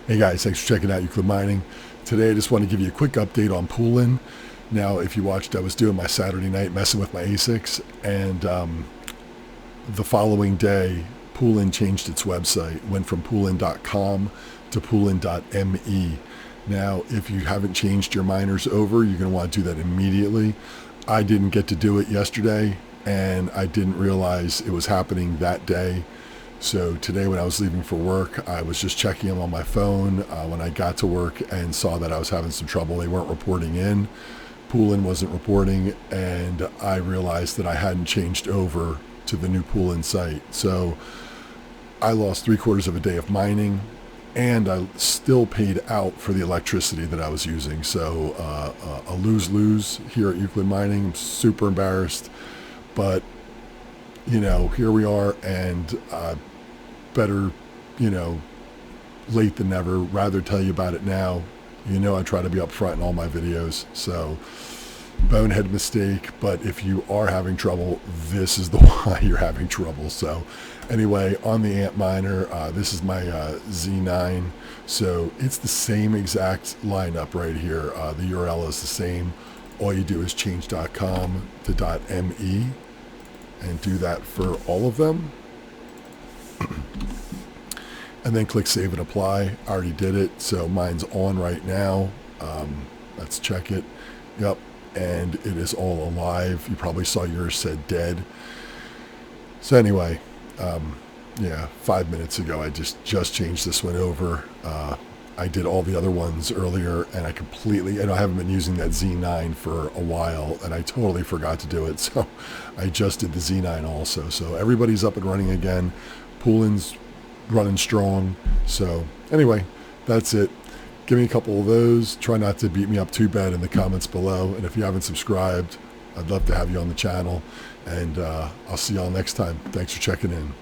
Hey guys, thanks for checking out Euclid Mining. Today I just want to give you a quick update on Poolin. Now, if you watched, I was doing my Saturday night messing with my ASICs, and the following day, Poolin changed its website, went from poolin.com to poolin.me. Now, if you haven't changed your miners over, you're going to want to do that immediately. I didn't get to do it yesterday, and I didn't realize it was happening that day. So today when I was leaving for work, I was just checking them on my phone when I got to work and saw that I was having some trouble. They weren't reporting in. Poolin wasn't reporting, and I realized that I hadn't changed over to the new Poolin site. So I lost 3/4 of a day of mining, and I still paid out for the electricity that I was using. So a lose-lose here at Euclid Mining. I'm super embarrassed, but here we are, and better, late than never. Rather tell you about it now. I try to be upfront in all my videos. So, bonehead mistake, but if you are having trouble, this is the why you're having trouble. So, anyway, on the Antminer, this is my Z9. So, it's the same exact lineup right here. The URL is the same. All you do is change .com to .me. And do that for all of them, and then click save and apply. I already did it, so mine's on right now. Let's check it. Yep, and it is all alive. You probably saw yours said dead. So anyway, yeah, 5 minutes ago I just changed this one over. I did all the other ones earlier, and I haven't been using that Z9 for a while, and I totally forgot to do it, so I just did the Z9 also. So everybody's up and running again. Poolin's running strong. So anyway, that's it. Give me a couple of those. Try not to beat me up too bad in the comments below, and if you haven't subscribed, I'd love to have you on the channel, and I'll see y'all next time. Thanks for checking in.